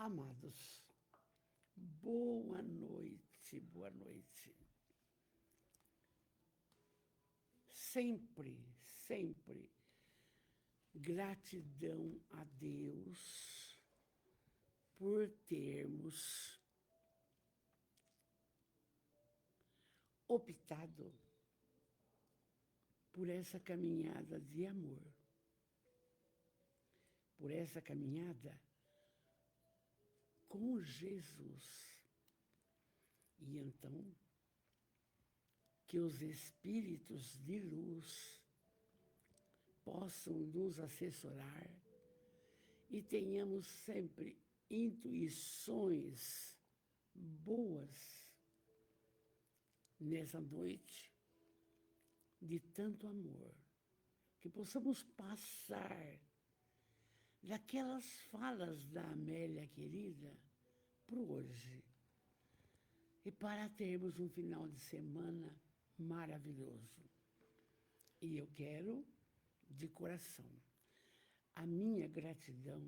Amados, boa noite, boa noite. Sempre, sempre gratidão a Deus por termos optado por essa caminhada de amor, por essa caminhada com Jesus. E então, que os espíritos de luz possam nos assessorar e tenhamos sempre intuições boas nessa noite de tanto amor, que possamos passar daquelas falas da Amélia querida para hoje e para termos um final de semana maravilhoso. E eu quero, de coração, a minha gratidão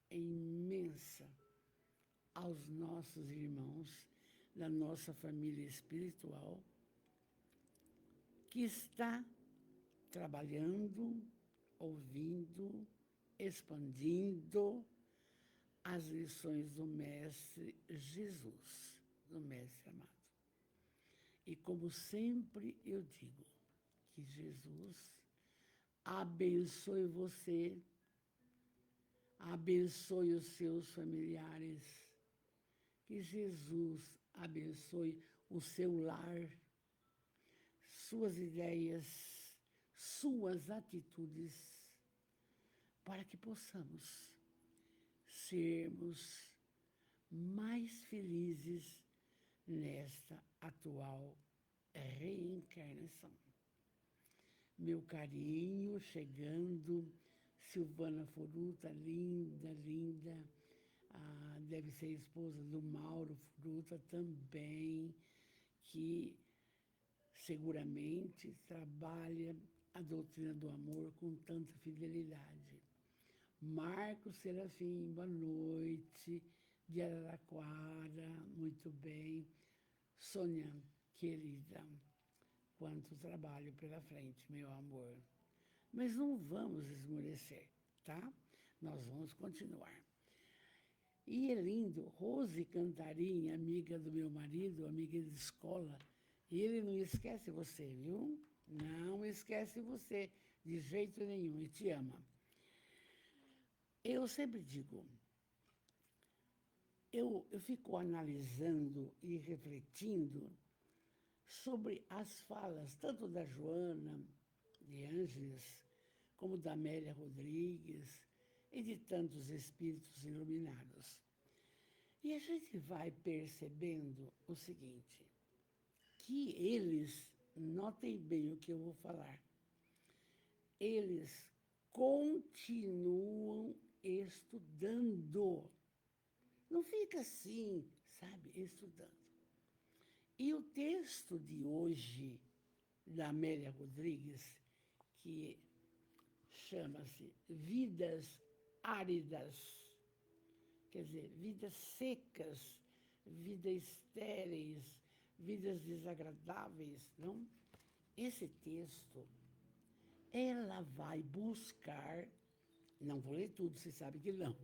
é imensa aos nossos irmãos da nossa família espiritual que está trabalhando, ouvindo, expandindo as lições do Mestre Jesus, do Mestre amado. E como sempre eu digo, que Jesus abençoe você, abençoe os seus familiares, que Jesus abençoe o seu lar, suas ideias, suas atitudes, para que possamos sermos mais felizes nesta atual reencarnação. Meu carinho chegando, Silvana Furuta, linda, linda. Deve ser esposa do Mauro Furuta também, que seguramente trabalha a doutrina do amor com tanta fidelidade. Marcos Serafim, boa noite, de Araraquara, muito bem. Sônia, querida, quanto trabalho pela frente, meu amor. Mas não vamos esmorecer, tá? Nós vamos continuar. E é lindo, Rose Cantarim, amiga do meu marido, amiga de escola, e ele não esquece você, viu? Não esquece você, de jeito nenhum, e te ama. Eu sempre digo, eu fico analisando e refletindo sobre as falas, tanto da Joana de Ângeles, como da Amélia Rodrigues, e de tantos espíritos iluminados. E a gente vai percebendo o seguinte, que eles, notem bem o que eu vou falar, eles continuam estudando. Não fica assim, sabe, estudando. E o texto de hoje, da Amélia Rodrigues, que chama-se Vidas Áridas, quer dizer, vidas secas, vidas estéreis, vidas desagradáveis, não? Esse texto, ela vai buscar, não vou ler tudo, você sabe que não,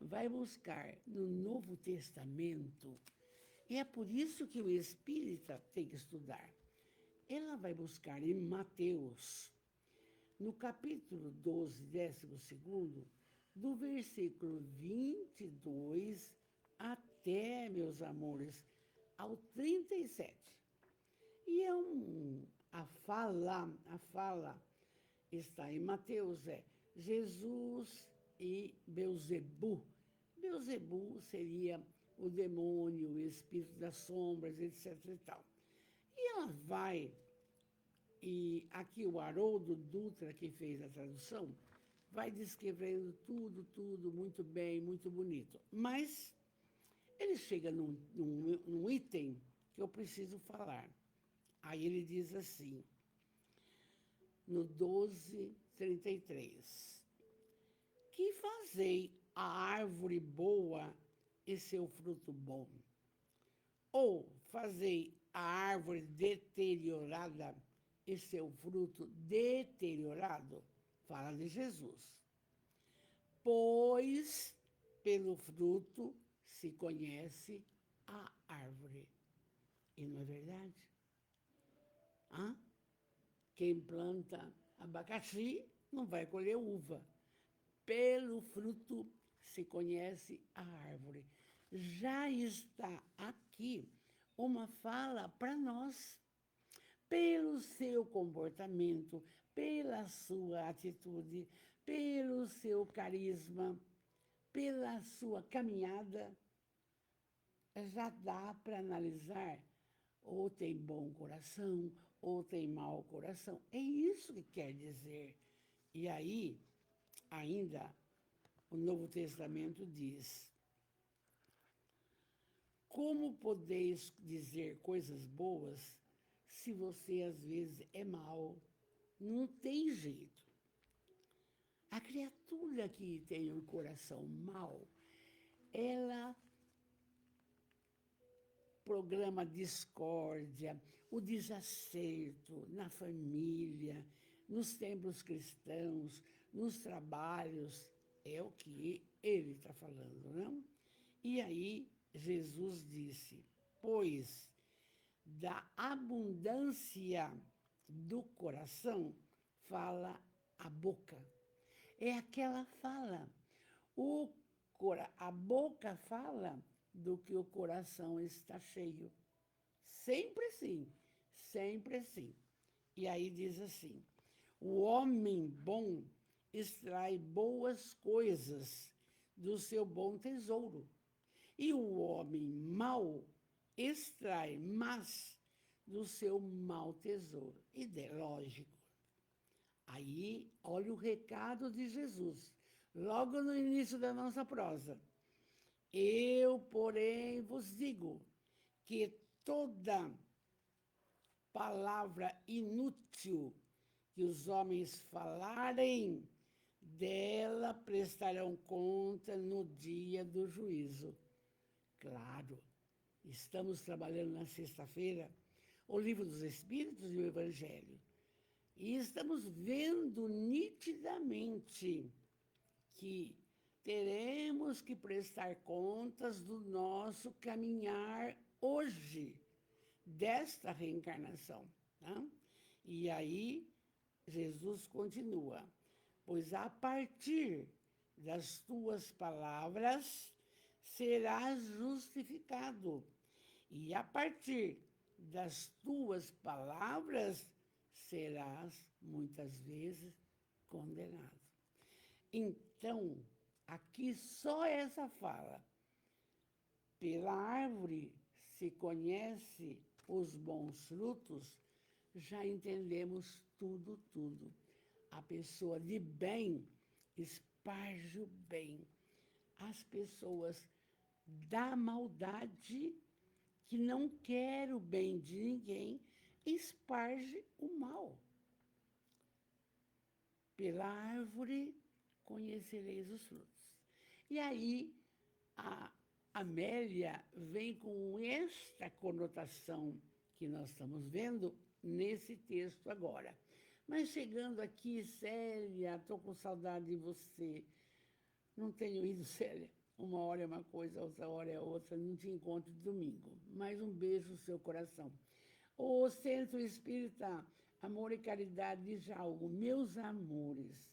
vai buscar no Novo Testamento, e é por isso que o espírita tem que estudar. Ela vai buscar em Mateus, no capítulo 12, 12º, do versículo 22 até, meus amores, ao 37. E a fala está em Mateus, Jesus e Belzebu. Belzebu seria o demônio, o espírito das sombras, etc. e tal. E ela vai, e aqui o Haroldo Dutra, que fez a tradução, vai descrevendo tudo muito bem, muito bonito. Mas ele chega num item que eu preciso falar. Aí ele diz assim, no 12:33, que fazei a árvore boa e seu fruto bom? Ou fazei a árvore deteriorada e seu fruto deteriorado? Fala de Jesus. Pois pelo fruto se conhece a árvore. E não é verdade? Hã? Quem planta abacaxi não vai colher uva. Pelo fruto se conhece a árvore. Já está aqui uma fala para nós. Pelo seu comportamento, pela sua atitude, pelo seu carisma, pela sua caminhada, já dá para analisar ou tem bom coração, ou tem mau coração. É isso que quer dizer. E aí, ainda, o Novo Testamento diz: como podeis dizer coisas boas se você às vezes é mau? Não tem jeito. A criatura que tem um coração mau, ela programa discórdia, o desacerto na família, nos templos cristãos, nos trabalhos. É o que ele está falando, não? E aí Jesus disse: pois da abundância do coração fala a boca. É aquela fala. A boca fala do que o coração está cheio. Sempre assim, sempre assim. E aí diz assim: o homem bom extrai boas coisas do seu bom tesouro. E o homem mau extrai más do seu mau tesouro. E é lógico. Aí, olha o recado de Jesus, logo no início da nossa prosa. Eu, porém, vos digo que toda palavra inútil que os homens falarem, dela prestarão conta no dia do juízo. Claro, estamos trabalhando na sexta-feira o Livro dos Espíritos e o Evangelho. E estamos vendo nitidamente que teremos que prestar contas do nosso caminhar hoje, desta reencarnação. Tá? E aí, Jesus continua: pois a partir das tuas palavras serás justificado, e a partir das tuas palavras serás muitas vezes condenado. Então, aqui só essa fala. Pela árvore se conhece os bons frutos, já entendemos tudo, tudo. A pessoa de bem esparge o bem. As pessoas da maldade, que não quer o bem de ninguém, esparge o mal. Pela árvore conhecereis os frutos. E aí, a Amélia vem com esta conotação que nós estamos vendo nesse texto agora. Mas chegando aqui, Célia, estou com saudade de você. Não tenho ido, Célia. Uma hora é uma coisa, outra hora é outra. Não te encontro domingo. Mais um beijo no seu coração. O Centro Espírita Amor e Caridade de Jaú, meus amores,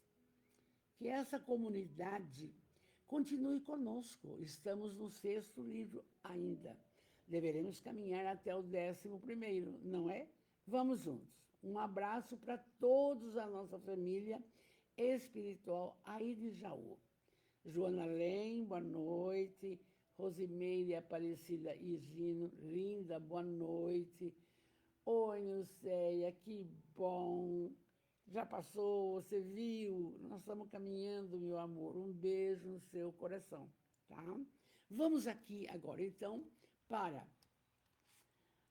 que essa comunidade continue conosco. Estamos no 6º livro ainda. Deveremos caminhar até o 11º, não é? Vamos juntos. Um abraço para todos a nossa família espiritual aí de Jaú. Joana Lem, boa noite. Rosimeire Aparecida Higino, linda, boa noite. Oi, Nilceia, que bom. Já passou, você viu? Nós estamos caminhando, meu amor. Um beijo no seu coração, tá? Vamos aqui agora, então, para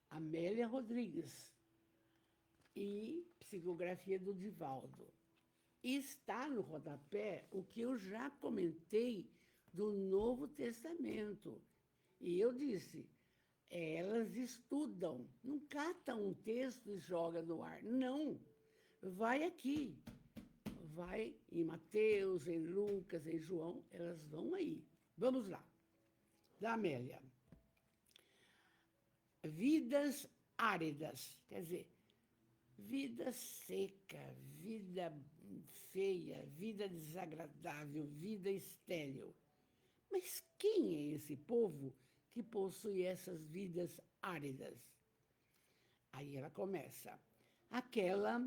Amélia Rodrigues e psicografia do Divaldo. Está no rodapé o que eu já comentei do Novo Testamento, E eu disse, elas estudam, não cata um texto e joga no ar. Não, vai aqui, vai em Mateus, em Lucas, em João, elas vão aí. Vamos lá. Da Amélia. Vidas áridas, quer dizer, vida seca, vida feia, vida desagradável, vida estéril. Mas quem é esse povo que possui essas vidas áridas? Aí ela começa. Aquela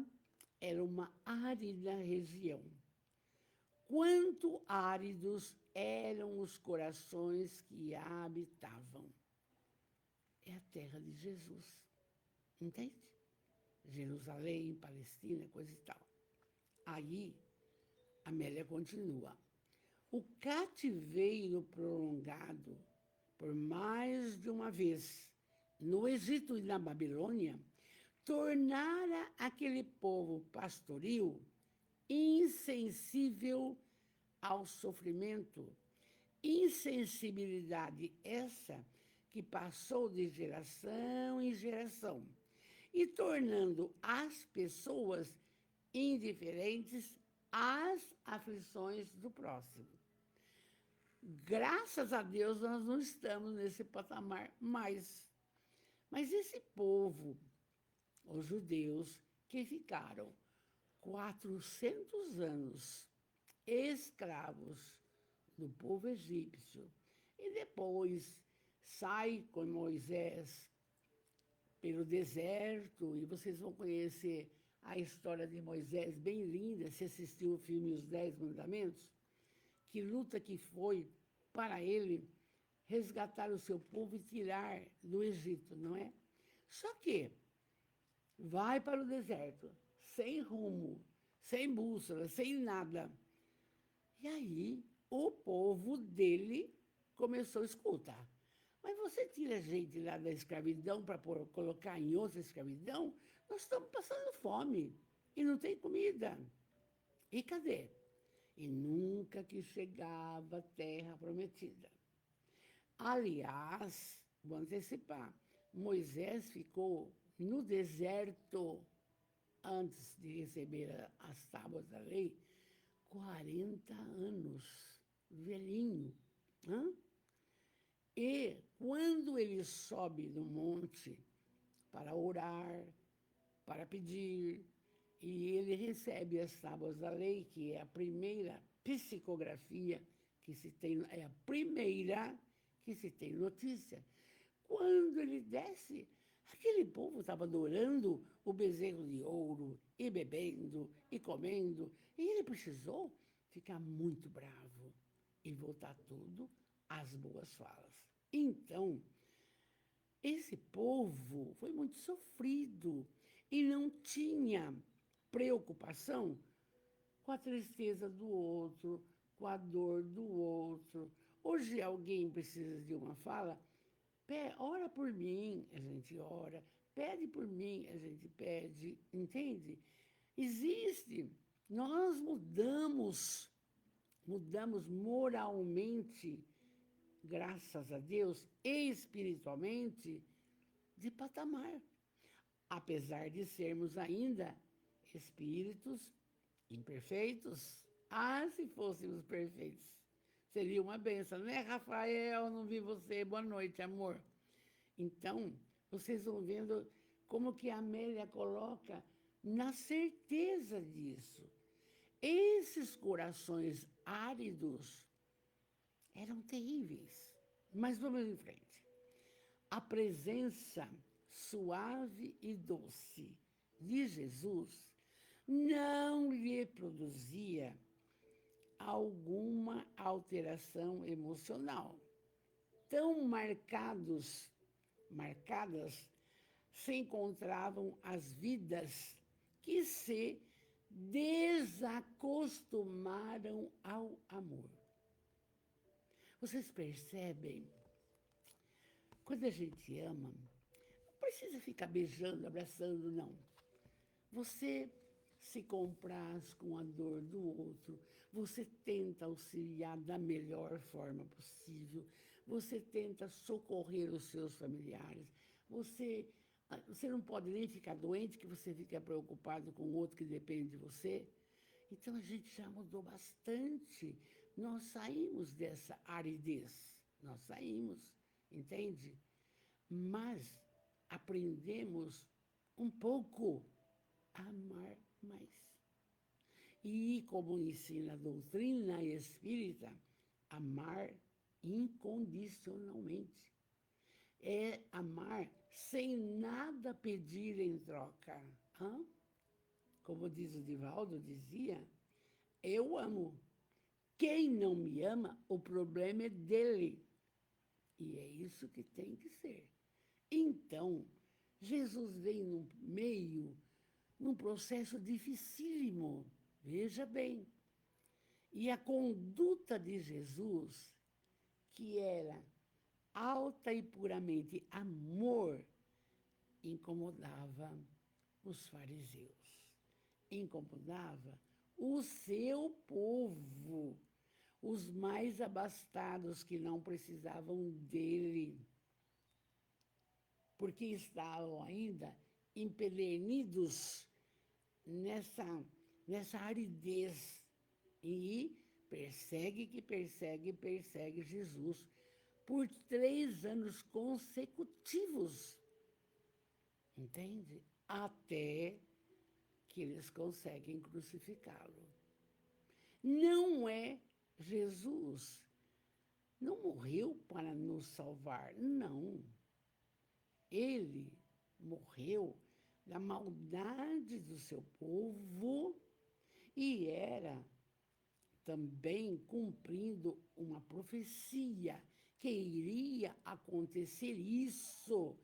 era uma árida região. Quanto áridos eram os corações que a habitavam. É a terra de Jesus, entende? Jerusalém, Palestina, coisa e tal. Aí, Amélia continua. O cativeiro prolongado por mais de uma vez no Egito e na Babilônia tornara aquele povo pastoril insensível ao sofrimento, insensibilidade essa que passou de geração em geração e tornando as pessoas indiferentes às aflições do próximo. Graças a Deus nós não estamos nesse patamar mais. Mas esse povo, os judeus, que ficaram 400 anos escravos do povo egípcio e depois sai com Moisés pelo deserto e vocês vão conhecer a história de Moisés bem linda, se assistiu o filme Os 10 Mandamentos, que luta que foi para ele resgatar o seu povo e tirar do Egito, não é? Só que vai para o deserto, sem rumo, sem bússola, sem nada. E aí o povo dele começou a escutar. Mas você tira a gente lá da escravidão para colocar em outra escravidão? Nós estamos passando fome e não tem comida. E cadê? E nunca que chegava a terra prometida. Aliás, vou antecipar, Moisés ficou no deserto, antes de receber as tábuas da lei, 40 anos, velhinho. Hã? E quando ele sobe no monte para orar, para pedir, e ele recebe as tábuas da lei, que é a primeira psicografia que se tem, é a primeira que se tem notícia. Quando ele desce, aquele povo estava adorando o bezerro de ouro, e bebendo, e comendo, e ele precisou ficar muito bravo e voltar tudo às boas falas. Então, esse povo foi muito sofrido e não tinha preocupação com a tristeza do outro, com a dor do outro. Hoje alguém precisa de uma fala, ora por mim, a gente ora, pede por mim, a gente pede, entende? Existe, nós mudamos moralmente, graças a Deus, e espiritualmente, de patamar. Apesar de sermos ainda espíritos imperfeitos. Ah, se fôssemos perfeitos. Seria uma benção, né, Rafael? Não vi você. Boa noite, amor. Então, vocês vão vendo como que a Amélia coloca na certeza disso. Esses corações áridos eram terríveis. Mas vamos em frente. A presença suave e doce de Jesus não lhe produzia alguma alteração emocional. Tão marcadas se encontravam as vidas que se desacostumaram ao amor. Vocês percebem? Quando a gente ama, não precisa ficar beijando, abraçando, não. Você se compraz com a dor do outro, você tenta auxiliar da melhor forma possível, você tenta socorrer os seus familiares, você não pode nem ficar doente, que você fica preocupado com o outro que depende de você. Então, a gente já mudou bastante. Nós saímos dessa aridez, nós saímos, entende? Mas aprendemos um pouco a amar mais. E, como ensina a doutrina espírita, amar incondicionalmente. É amar sem nada pedir em troca. Hã? Como diz o Divaldo, dizia, eu amo. Quem não me ama, o problema é dele. E é isso que tem que ser. Então, Jesus vem num processo dificílimo, veja bem. E a conduta de Jesus, que era alta e puramente amor, incomodava os fariseus, incomodava o seu povo, os mais abastados que não precisavam dele, porque estavam ainda empedernidos nessa aridez. E persegue Jesus por 3 anos consecutivos, entende? Até que eles conseguem crucificá-lo. Não é Jesus, não morreu para nos salvar, não. Ele morreu da maldade do seu povo e era também cumprindo uma profecia que iria acontecer isso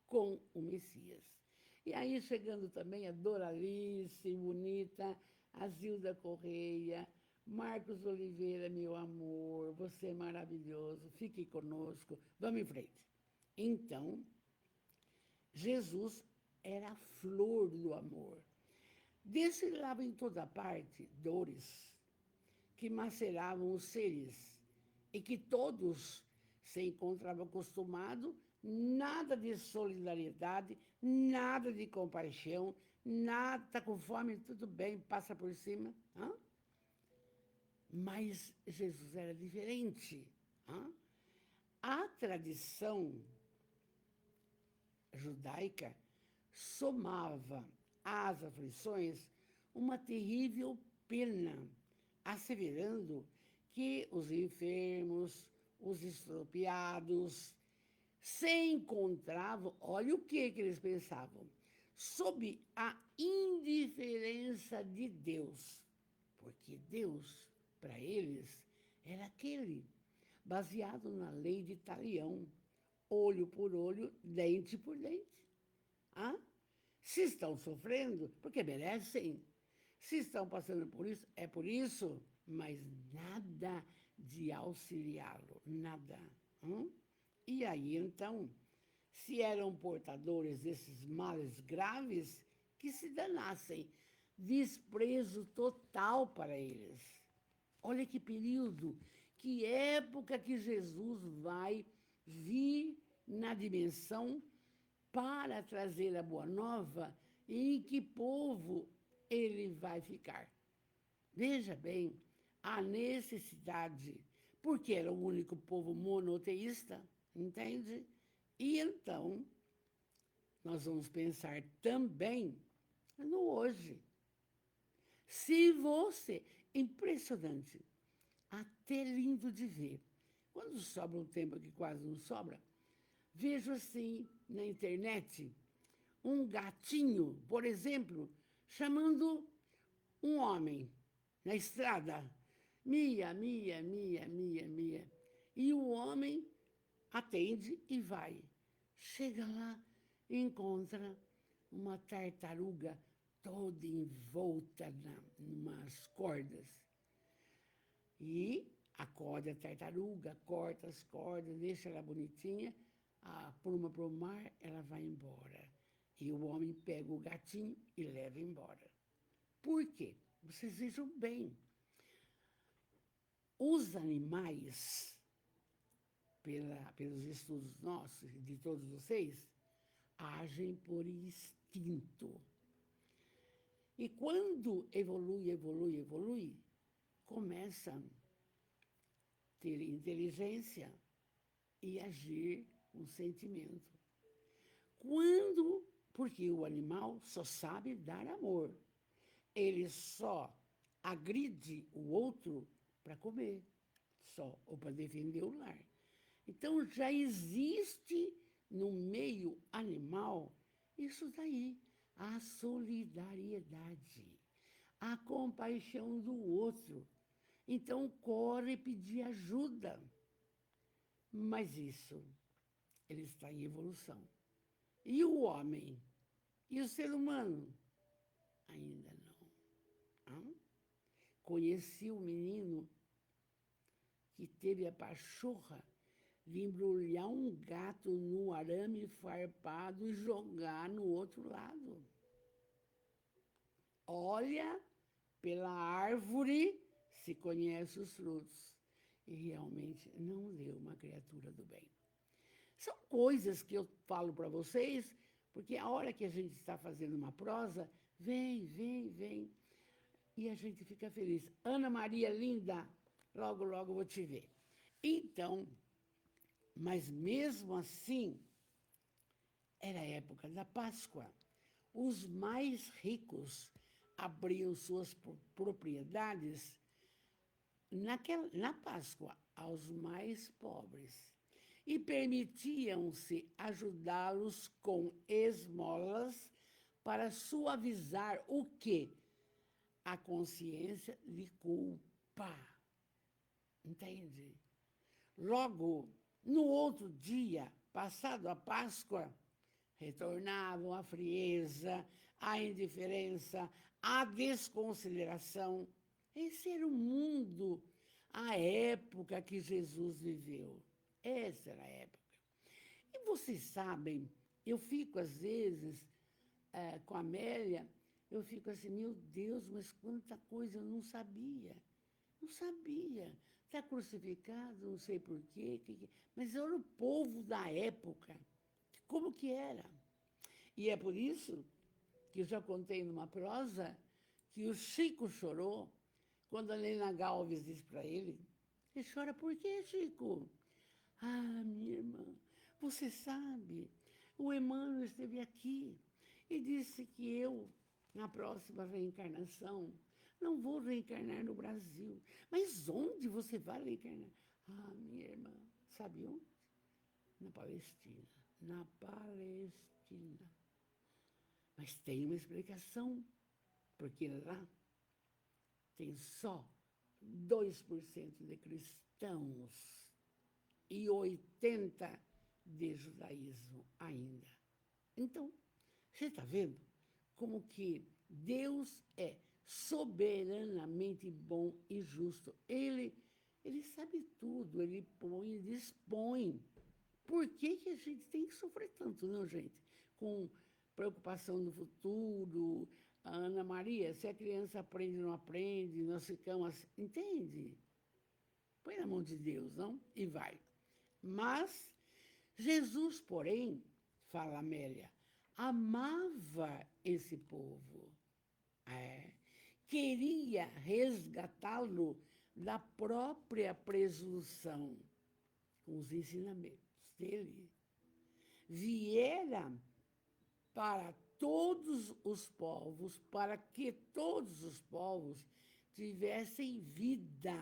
com o Messias. E aí, chegando também a Doralice, bonita, a Zilda Correia, Marcos Oliveira, meu amor, você é maravilhoso, fique conosco, vamos em frente. Então, Jesus era a flor do amor. Desfilavam em toda parte dores que maceravam os seres e que todos se encontravam acostumados, nada de solidariedade, nada de compaixão, nada, está com fome, tudo bem, passa por cima. Hã? Mas Jesus era diferente. Hã? A tradição judaica somava às aflições uma terrível pena, asseverando que os enfermos, os estropiados, se encontravam, olha o que eles pensavam, sob a indiferença de Deus, porque Deus, para eles, era aquele, baseado na lei de Talião, olho por olho, dente por dente. Hã? Se estão sofrendo, porque merecem. Se estão passando por isso, é por isso, mas nada de auxiliá-lo, nada. E aí, então, se eram portadores desses males graves, que se danassem, desprezo total para eles. Olha que período, que época que Jesus vai vir na dimensão para trazer a boa nova e em que povo ele vai ficar. Veja bem, a necessidade, porque era o único povo monoteísta, entende? E então, nós vamos pensar também no hoje. Se você, impressionante, até lindo de ver, quando sobra um tempo que quase não sobra, vejo assim na internet um gatinho, por exemplo, chamando um homem na estrada, Mia, Mia, Mia, Mia, Mia. E o homem atende e vai. Chega lá e encontra uma tartaruga toda envolta umas cordas. E acorda a tartaruga, corta as cordas, deixa ela bonitinha, a pluma para o mar, ela vai embora. E o homem pega o gatinho e leva embora. Por quê? Vocês vejam bem. Os animais, pelos estudos nossos, de todos vocês, agem por instinto. E quando evolui, começa a ter inteligência e agir com sentimento. Porque o animal só sabe dar amor. Ele só agride o outro para comer, só, ou para defender o lar. Então, já existe no meio animal isso daí, a solidariedade, a compaixão do outro. Então, corre pedir ajuda. Mas isso, ele está em evolução. E o homem? E o ser humano? Ainda não. Conheci um menino que teve a pachorra de embrulhar um gato no arame farpado e jogar no outro lado. Olha, pela árvore se conhece os frutos. E realmente não deu uma criatura do bem. São coisas que eu falo para vocês, porque a hora que a gente está fazendo uma prosa, vem. E a gente fica feliz. Ana Maria, linda, logo eu vou te ver. Então, mas mesmo assim, era a época da Páscoa. Os mais ricos abriam suas propriedades na Páscoa aos mais pobres e permitiam-se ajudá-los com esmolas para suavizar o quê? A consciência de culpa. Entende? Logo, no outro dia, passado a Páscoa, retornavam a frieza, a indiferença, a desconsideração. Esse era o mundo, a época que Jesus viveu. Essa era a época. E vocês sabem, eu fico, às vezes, com a Amélia, eu fico assim, meu Deus, mas quanta coisa eu não sabia. Não sabia. Está crucificado, não sei porquê, mas era o povo da época. Como que era? E é por isso que eu já contei numa prosa que o Chico chorou quando a Helena Galvez disse para ele, você chora por quê, Chico? Ah, minha irmã, você sabe, o Emmanuel esteve aqui e disse que eu, na próxima reencarnação, não vou reencarnar no Brasil. Mas onde você vai reencarnar? Ah, minha irmã, sabe onde? Na Palestina. Na Palestina. Mas tem uma explicação, porque lá tem só 2% de cristãos e 80% de judaísmo ainda. Então, você está vendo como que Deus é soberanamente bom e justo. Ele sabe tudo, ele põe e dispõe. Por que a gente tem que sofrer tanto, não, gente? Com preocupação no futuro. A Ana Maria, se a criança aprende ou não aprende, nós ficamos assim, entende? Põe na mão de Deus, não? E vai. Mas Jesus, porém, fala Amélia, amava esse povo. Queria resgatá-lo da própria presunção, com os ensinamentos dele. Viera para todos os povos, para que todos os povos tivessem vida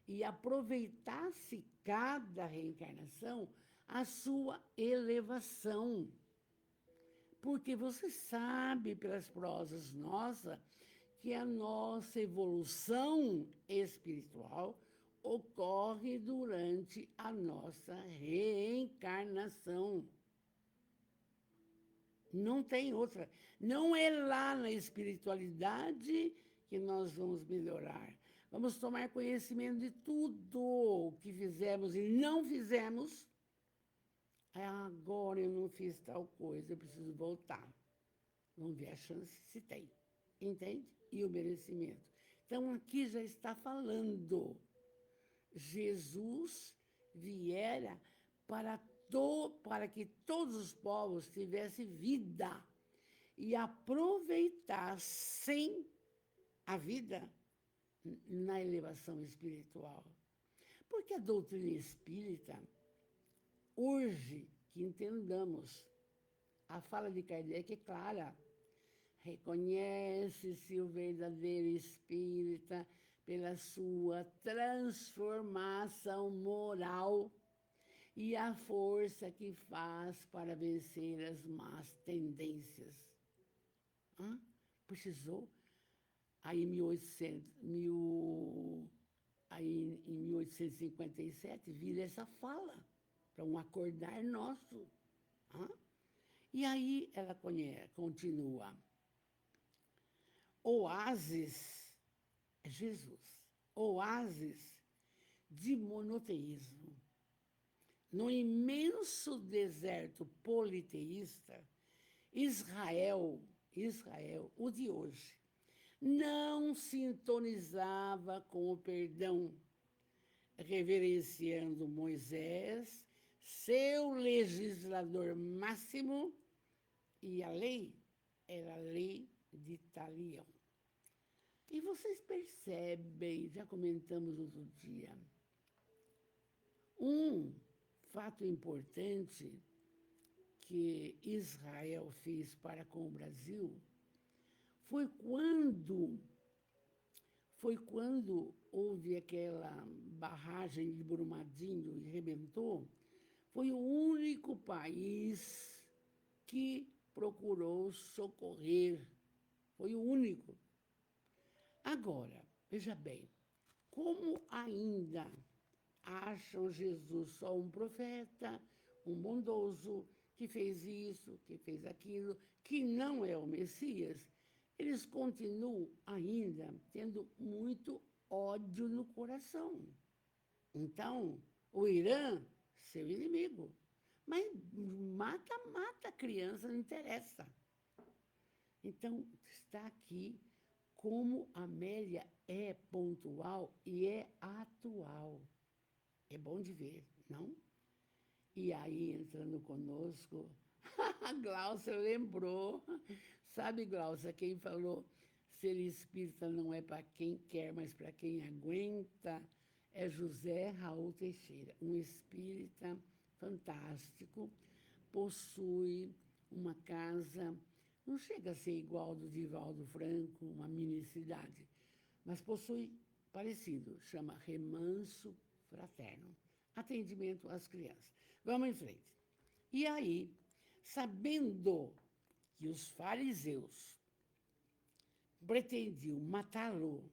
e aproveitasse cada reencarnação a sua elevação. Porque você sabe, pelas prosas nossas, que a nossa evolução espiritual ocorre durante a nossa reencarnação. Não tem outra. Não é lá na espiritualidade que nós vamos melhorar. Vamos tomar conhecimento de tudo que fizemos e não fizemos. Agora eu não fiz tal coisa, eu preciso voltar. Vamos ver a chance se tem. Entende? E o merecimento. Então, aqui já está falando. Jesus viera para que todos os povos tivessem vida e aproveitassem a vida na elevação espiritual. Porque a doutrina espírita urge que entendamos. A fala de Kardec é clara. Reconhece-se o verdadeiro espírita pela sua transformação moral e a força que faz para vencer as más tendências. Precisou, aí em 1857, vir essa fala para um acordar nosso. E aí ela continua. Oásis é Jesus. Oásis de monoteísmo. No imenso deserto politeísta, Israel, o de hoje, não sintonizava com o perdão, reverenciando Moisés, seu legislador máximo, e a lei era a lei de Talião. E vocês percebem, já comentamos outro dia, um fato importante que Israel fez para com o Brasil foi quando houve aquela barragem de Brumadinho e rebentou, foi o único país que procurou socorrer. Foi o único. Agora, veja bem, como ainda acham Jesus só um profeta, um bondoso, que fez isso, que fez aquilo, que não é o Messias, eles continuam ainda tendo muito ódio no coração. Então, o Irã, seu inimigo. Mas mata a criança, não interessa. Então, está aqui como Amélia é pontual e é atual. É bom de ver, não? E aí, entrando conosco, a Glaucia lembrou. Sabe, Glaucia, quem falou ser espírita não é para quem quer, mas para quem aguenta, é José Raul Teixeira, um espírita fantástico, possui uma casa, não chega a ser igual do Divaldo Franco, uma mini cidade, mas possui parecido, chama Remanso Fraterno, atendimento às crianças. Vamos em frente. E aí, sabendo que os fariseus pretendiam matá-lo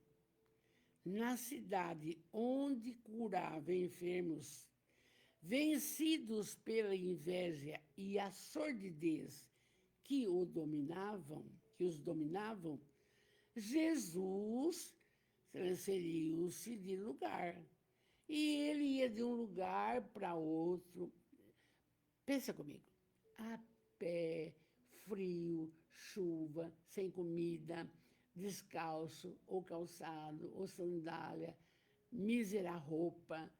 na cidade onde curava enfermos, vencidos pela inveja e a sordidez que os dominavam, Jesus transferiu-se de lugar. E ele ia de um lugar para outro. Pensa comigo. A pé, frio, chuva, sem comida, descalço, ou calçado, ou sandália, mísera roupa,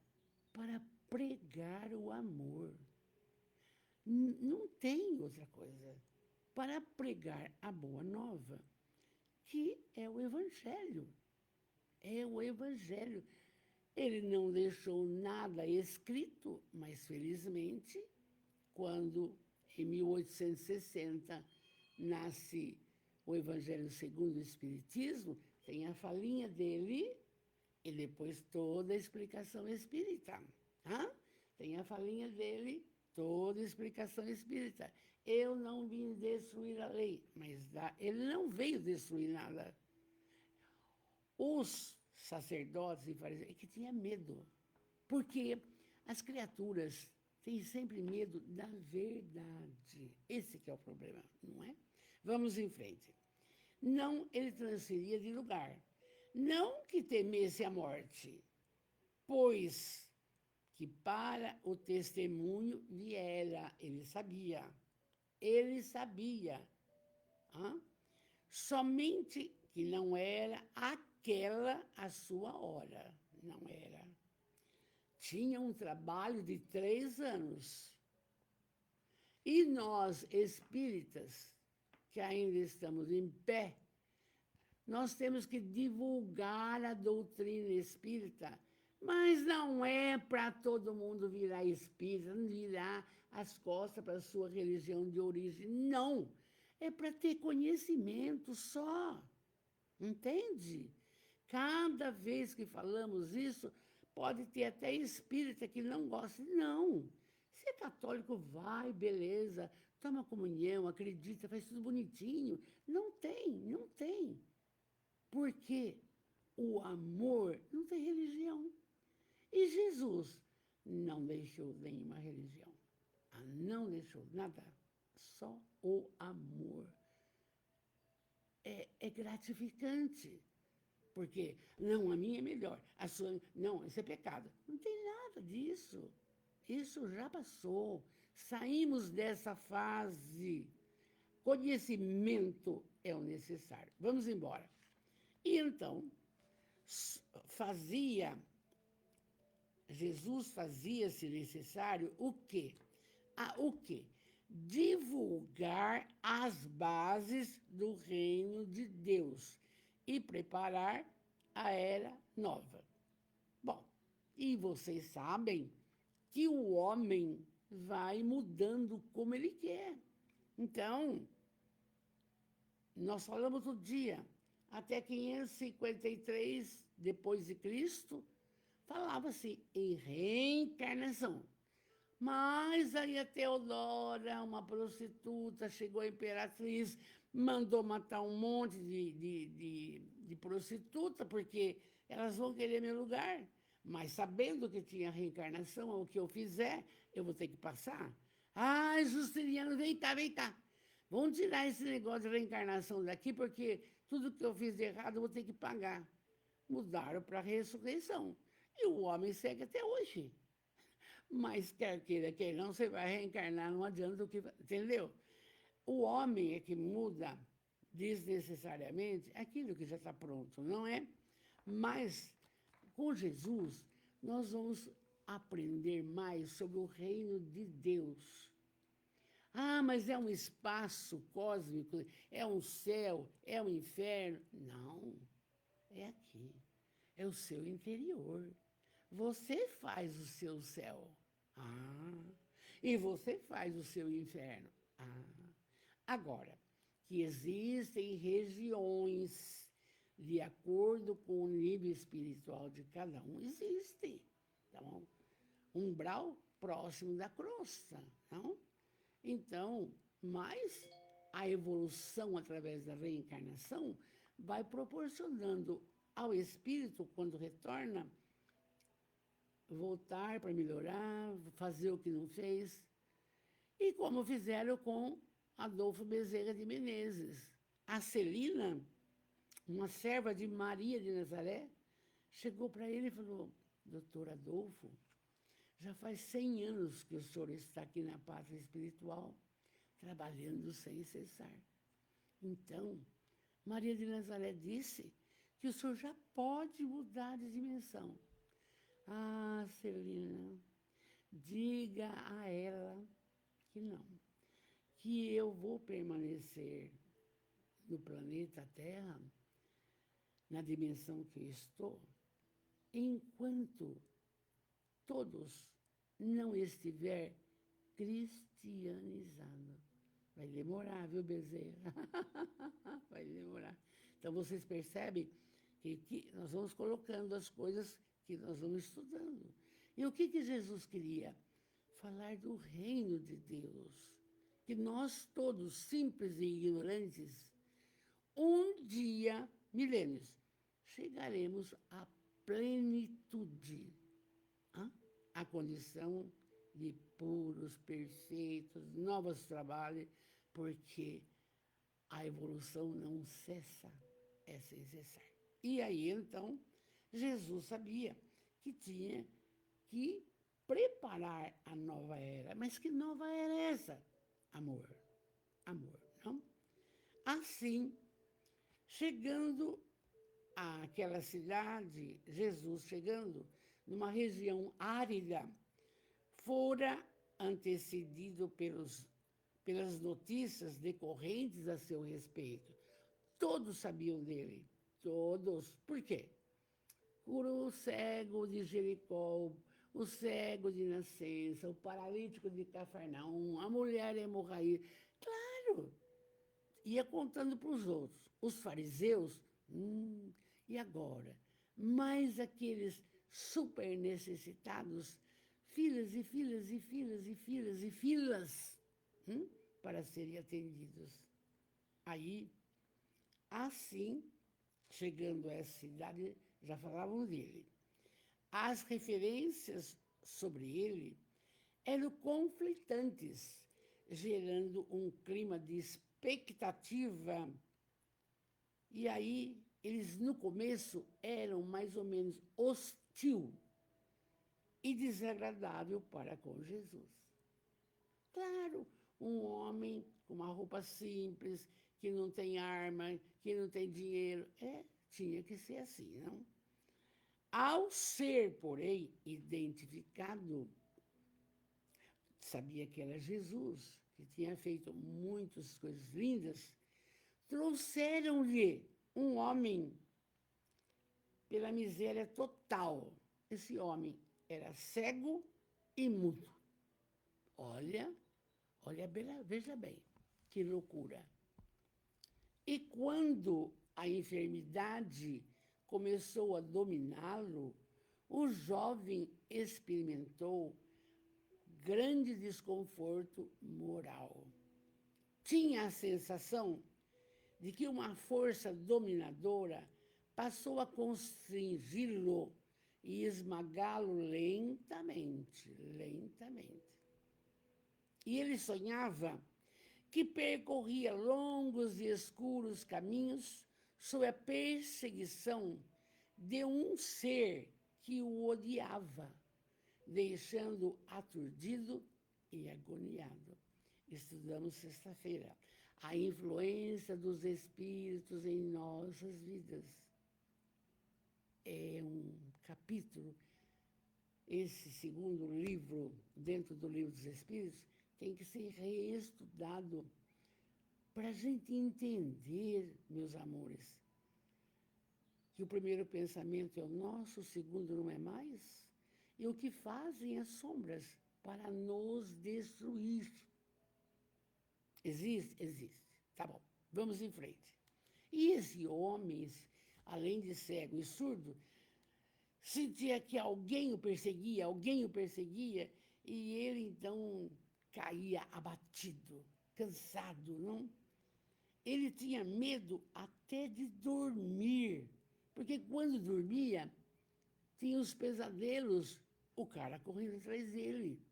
para pregar o amor. Não tem outra coisa. Para pregar a boa nova, que é o Evangelho. É o Evangelho. Ele não deixou nada escrito, mas, felizmente, quando, em 1860, nasce o Evangelho segundo o Espiritismo, tem a falinha dele e depois toda a explicação espírita. Tem a falinha dele, toda a explicação espírita. Eu não vim destruir a lei, mas ele não veio destruir nada. Os sacerdotes e fariseus que tinham medo, porque as criaturas têm sempre medo da verdade. Esse que é o problema, não é? Vamos em frente. Não, ele transferia de lugar. Não que temesse a morte, pois que para o testemunho viera, ele sabia. Somente que não era a aquela a sua hora. Não era. Tinha um trabalho de 3 anos. E nós, espíritas, que ainda estamos em pé, nós temos que divulgar a doutrina espírita, mas não é para todo mundo virar espírita, não virar as costas para a sua religião de origem, não. É para ter conhecimento só, entende? Cada vez que falamos isso, pode ter até espírita que não gosta. Não. Se é católico, vai, beleza, toma comunhão, acredita, faz tudo bonitinho. Não tem, não tem. Porque o amor não tem religião. E Jesus não deixou nenhuma religião. Não deixou nada. Só o amor. É gratificante. Porque, não, a minha é melhor. A sua, não, isso é pecado. Não tem nada disso. Isso já passou. Saímos dessa fase. Conhecimento é o necessário. Vamos embora. E então, Jesus fazia-se necessário o quê? O quê? Divulgar as bases do reino de Deus e preparar a era nova. Bom, e vocês sabem que o homem vai mudando como ele quer. Então, nós falamos outro dia, até 553 depois de Cristo, falava-se em reencarnação. Mas aí a Teodora, uma prostituta, chegou a imperatriz, mandou matar um monte de prostituta, porque elas vão querer meu lugar. Mas sabendo que tinha reencarnação, o que eu fizer, eu vou ter que passar. Ai, Justiniano, vem cá, vem cá. Vamos tirar esse negócio de reencarnação daqui, porque tudo que eu fiz de errado eu vou ter que pagar. Mudaram para a ressurreição. E o homem segue até hoje. Mas quer queira, quer não, você vai reencarnar, não adianta o que... Entendeu? O homem é que muda desnecessariamente aquilo que já está pronto, não é? Mas, com Jesus, nós vamos aprender mais sobre o reino de Deus. Ah, mas é um espaço cósmico, é um céu, é um inferno. Não, é aqui, é o seu interior. Você faz o seu céu. E você faz o seu inferno. Agora, que existem regiões de acordo com o nível espiritual de cada um, existem. Então, umbral próximo da crosta, não? Então, mas a evolução através da reencarnação vai proporcionando ao espírito, quando retorna, voltar para melhorar, fazer o que não fez. E como fizeram com Adolfo Bezerra de Menezes. A Celina, uma serva de Maria de Nazaré, chegou para ele e falou: doutor Adolfo, já faz 100 anos que o senhor está aqui na pátria espiritual, trabalhando sem cessar. Então, Maria de Nazaré disse que o senhor já pode mudar de dimensão. Ah, Celina, diga a ela que não, que eu vou permanecer no planeta Terra, na dimensão que eu estou, enquanto todos não estiver cristianizado. Vai demorar, viu, Bezerra? Vai demorar. Então, vocês percebem que nós vamos colocando as coisas que nós vamos estudando. E o que Jesus queria? Falar do reino de Deus. Que nós todos, simples e ignorantes, um dia, milênios, chegaremos à plenitude. A condição de puros, perfeitos, novos trabalhos, porque a evolução não cessa, é sem cessar. E aí, então, Jesus sabia que tinha que preparar a nova era. Mas que nova era essa? Amor. Amor, não? Assim, chegando àquela cidade, Jesus chegando, numa região árida, fora antecedido pelas notícias decorrentes a seu respeito. Todos sabiam dele, todos. Por quê? Curou o cego de Jericó, o cego de nascença, o paralítico de Cafarnaum, a mulher hemorraída. Claro, ia contando para os outros. Os fariseus, e agora? Mais aqueles super necessitados, filas e filas e filas e filas e filas para serem atendidos. Aí, assim, chegando a essa cidade, já falavam dele. As referências sobre ele eram conflitantes, gerando um clima de expectativa. E aí, eles no começo eram mais ou menos hostil e desagradável para com Jesus. Claro, um homem com uma roupa simples, que não tem arma, que não tem dinheiro, tinha que ser assim, não? Ao ser, porém, identificado, sabia que era Jesus, que tinha feito muitas coisas lindas, trouxeram-lhe um homem pela miséria total. Esse homem era cego e mudo. Olha, veja bem, que loucura. E quando a enfermidade começou a dominá-lo, o jovem experimentou grande desconforto moral. Tinha a sensação de que uma força dominadora passou a constringi-lo e esmagá-lo lentamente, lentamente. E ele sonhava que percorria longos e escuros caminhos sob a perseguição de um ser que o odiava, deixando-o aturdido e agoniado. Estudamos sexta-feira a influência dos espíritos em nossas vidas. É um capítulo, esse segundo livro, dentro do livro dos Espíritos, tem que ser reestudado para a gente entender, meus amores, que o primeiro pensamento é o nosso, o segundo não é mais, e o que fazem as sombras para nos destruir. Existe? Existe. Tá bom, vamos em frente. E esse homem, além de cego e surdo, sentia que alguém o perseguia, e ele então caía abatido, cansado, não? Ele tinha medo até de dormir, porque quando dormia, tinha os pesadelos, o cara correndo atrás dele.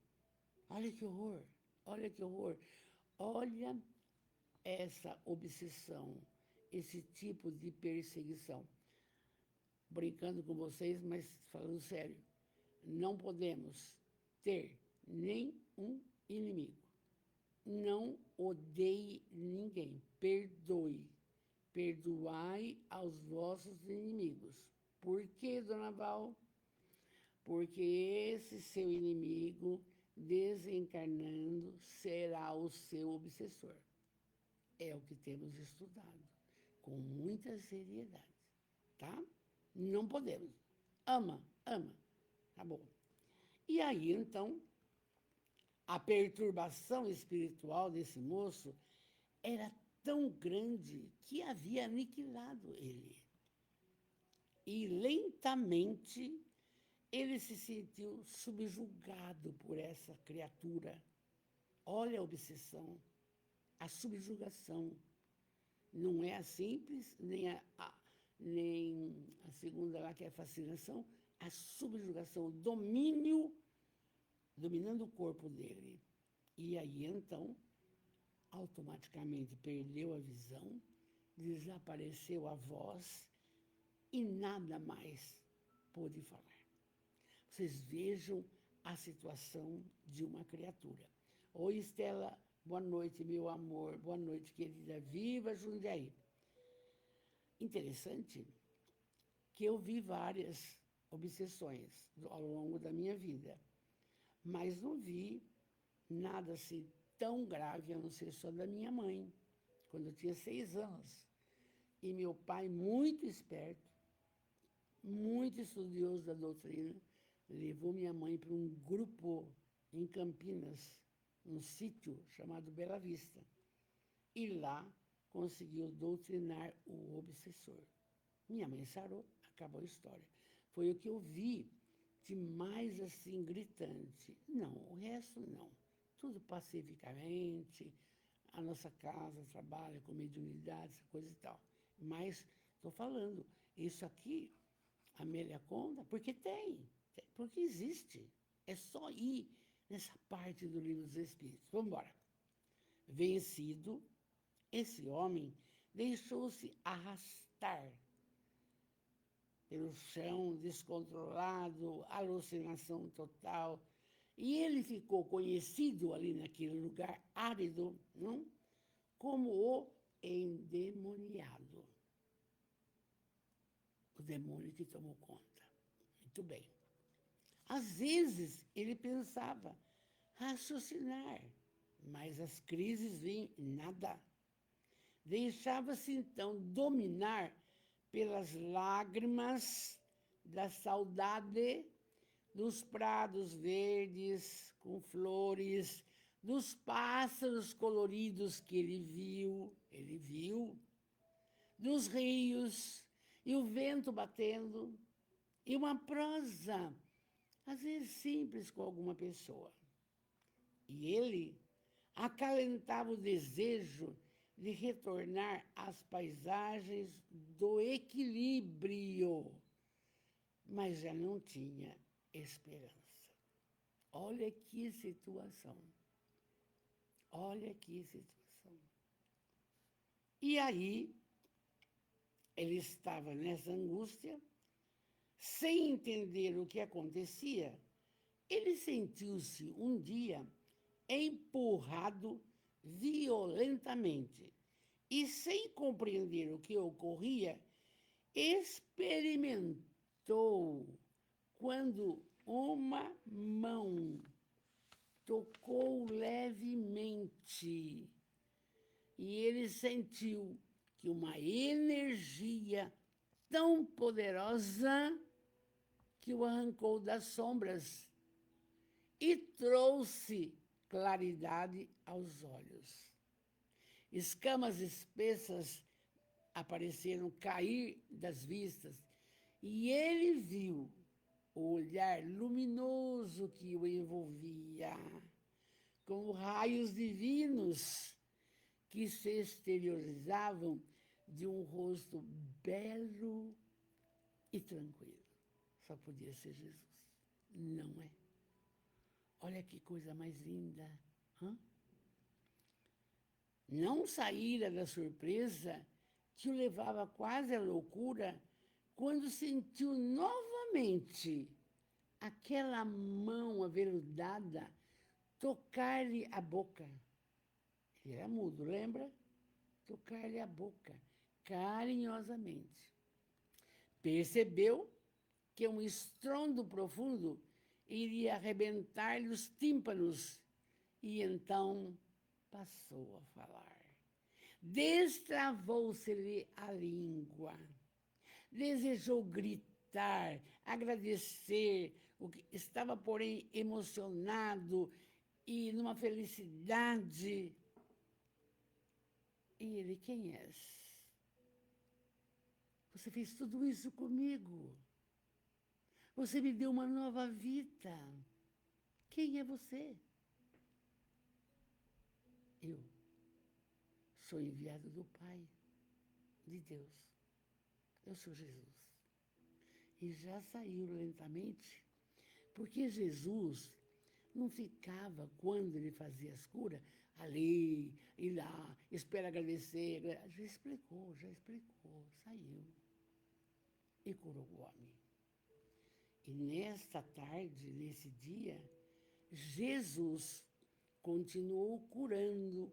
Olha que horror, olha que horror. Olha essa obsessão, esse tipo de perseguição. Brincando com vocês, mas falando sério, não podemos ter nenhum inimigo. Não odeie ninguém, perdoe. Perdoai aos vossos inimigos. Por quê, dona Val? Porque esse seu inimigo, desencarnando, será o seu obsessor. É o que temos estudado, com muita seriedade, tá? Não podemos. Ama, tá bom. E aí, então, a perturbação espiritual desse moço era tão grande que havia aniquilado ele. E lentamente ele se sentiu subjugado por essa criatura. Olha a obsessão, a subjugação. Não é a simples, nem a segunda lá, que é a fascinação, a subjugação, o domínio, dominando o corpo dele. E aí, então, automaticamente perdeu a visão, desapareceu a voz e nada mais pôde falar. Vocês vejam a situação de uma criatura. Oi, Estela, boa noite, meu amor, boa noite, querida, viva Jundiaí. Interessante que eu vi várias obsessões ao longo da minha vida, mas não vi nada assim tão grave, a não ser só da minha mãe, quando eu tinha 6 anos. E meu pai, muito esperto, muito estudioso da doutrina, levou minha mãe para um grupo em Campinas, um sítio chamado Bela Vista. E lá conseguiu doutrinar o obsessor. Minha mãe sarou, acabou a história. Foi o que eu vi de mais assim gritante. Não, o resto não. Tudo pacificamente, a nossa casa trabalha com mediunidade, essa coisa e tal. Mas estou falando, isso aqui, a Amélia conta, porque tem, porque existe. É só ir nessa parte do Livro dos Espíritos. Vamos embora. Vencido, esse homem deixou-se arrastar pelo chão, descontrolado, alucinação total. E ele ficou conhecido ali naquele lugar árido, não? Como o endemoniado. O demônio que tomou conta. Muito bem. Às vezes, ele pensava raciocinar, mas as crises vinham nada. Deixava-se, então, dominar pelas lágrimas da saudade dos prados verdes com flores, dos pássaros coloridos que ele viu, dos rios e o vento batendo, e uma prosa, às vezes simples com alguma pessoa. E ele acalentava o desejo de retornar às paisagens do equilíbrio, mas já não tinha esperança. Olha que situação. Olha que situação. E aí, ele estava nessa angústia, sem entender o que acontecia, ele sentiu-se um dia empurrado violentamente e, sem compreender o que ocorria, experimentou quando uma mão tocou levemente e ele sentiu que uma energia tão poderosa que o arrancou das sombras e trouxe claridade aos olhos. Escamas espessas apareceram cair das vistas e ele viu o olhar luminoso que o envolvia, com raios divinos que se exteriorizavam de um rosto belo e tranquilo. Só podia ser Jesus, não é? Olha que coisa mais linda. Hã? Não saíra da surpresa que o levava quase à loucura quando sentiu novamente aquela mão aveludada tocar-lhe a boca. Ele era mudo, lembra? Tocar-lhe a boca, carinhosamente. Percebeu que um estrondo profundo iria arrebentar-lhe os tímpanos e então passou a falar. Destravou-se-lhe a língua. Desejou gritar, agradecer, o que estava, porém, emocionado e numa felicidade. E ele, quem és? Você fez tudo isso comigo. Você me deu uma nova vida. Quem é você? Eu sou enviado do Pai, de Deus. Eu sou Jesus. E já saiu lentamente, porque Jesus não ficava, quando ele fazia as curas, ali, e lá, espera agradecer. Já explicou, saiu. E curou o homem. E nesta tarde, nesse dia, Jesus continuou curando.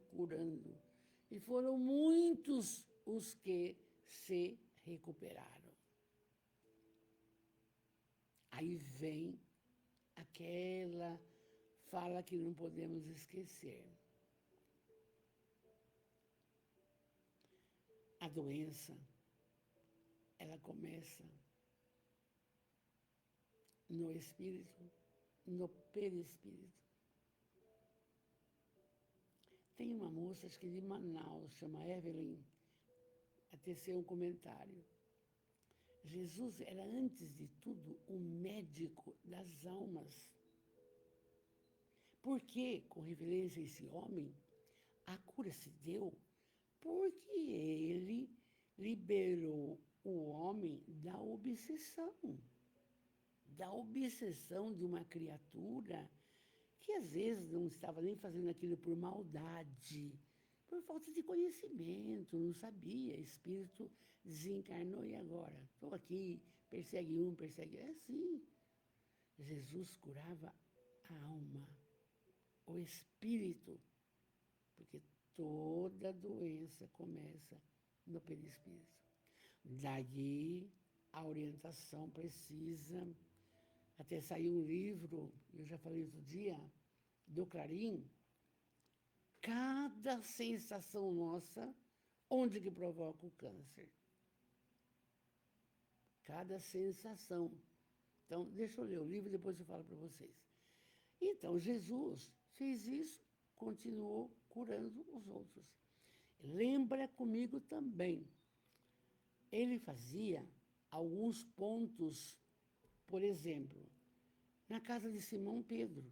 E foram muitos os que se recuperaram. Aí vem aquela fala que não podemos esquecer. A doença, ela começa no espírito, no perispírito. Tem uma moça, acho que de Manaus, chama Evelyn, a tecer um comentário. Jesus era, antes de tudo, o médico das almas. Por que, com referência a esse homem, a cura se deu? Porque ele liberou o homem da obsessão de uma criatura que às vezes não estava nem fazendo aquilo por maldade, por falta de conhecimento, não sabia, espírito desencarnou e agora? Estou aqui, persegue um, persegue... É assim. Jesus curava a alma, o espírito, porque toda doença começa no perispírito. Daí a orientação precisa, até saiu um livro, eu já falei outro dia, do Clarim, cada sensação nossa, onde que provoca o câncer. Cada sensação. Então, deixa eu ler o livro e depois eu falo para vocês. Então, Jesus fez isso, continuou curando os outros. Lembra comigo também, ele fazia alguns pontos, por exemplo, na casa de Simão Pedro.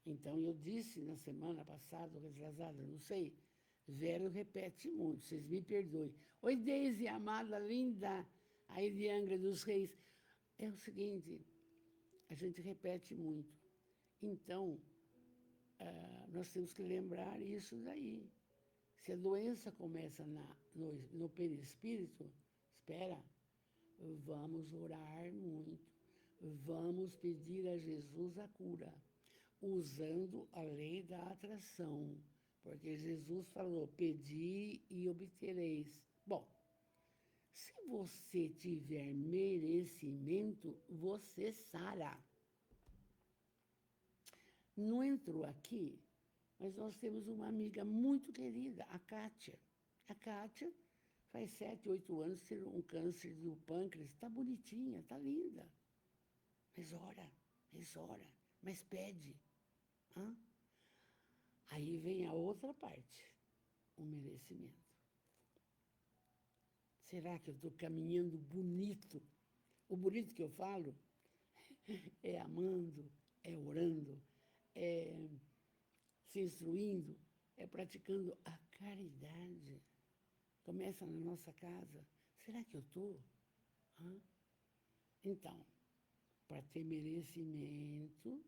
Então, eu disse na semana passada, ou retrasada, não sei, Vero repete muito, vocês me perdoem. Oi, Deise, amada, linda, aí de Angra dos Reis. É o seguinte, a gente repete muito. Então, nós temos que lembrar isso daí. Se a doença começa no perispírito, espera, vamos orar muito, vamos pedir a Jesus a cura, usando a lei da atração, porque Jesus falou, pedi e obtereis. Bom, se você tiver merecimento, você sara. Não entrou aqui, mas nós temos uma amiga muito querida, a Kátia. A Kátia faz 7, 8 anos teve um câncer do pâncreas, está bonitinha, está linda. Mas ora, mas pede. Hã? Aí vem a outra parte, o merecimento. Será que eu estou caminhando bonito? O bonito que eu falo é amando, é orando, é se instruindo, é praticando a caridade. Começa na nossa casa. Será que eu estou? Então, para ter merecimento,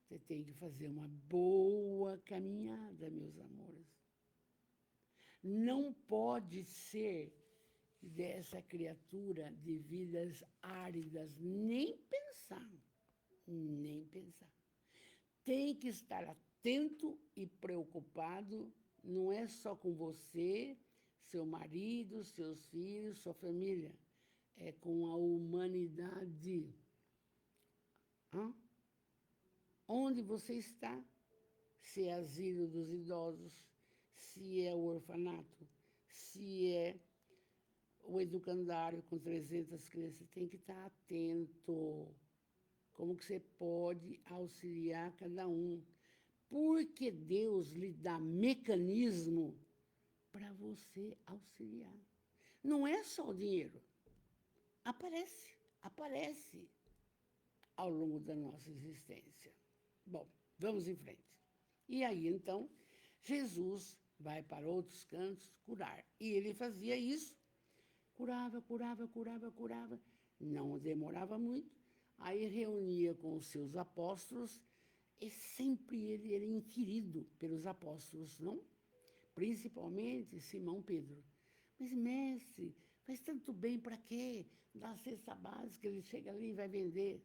você tem que fazer uma boa caminhada, meus amores. Não pode ser dessa criatura de vidas áridas, nem pensar, nem pensar. Tem que estar atento e preocupado, não é só com você, seu marido, seus filhos, sua família, é com a humanidade. Onde você está? Se é asilo dos idosos, se é o orfanato, se é o educandário com 300 crianças, tem que estar atento. Como que você pode auxiliar cada um? Porque Deus lhe dá mecanismo para você auxiliar. Não é só o dinheiro. Aparece ao longo da nossa existência. Bom, vamos em frente. E aí, então, Jesus vai para outros cantos curar. E ele fazia isso. Curava. Não demorava muito. Aí reunia com os seus apóstolos e sempre ele era inquirido pelos apóstolos, não? Principalmente Simão Pedro. Mas, mestre, faz tanto bem para quê? Dá a cesta básica, ele chega ali e vai vender.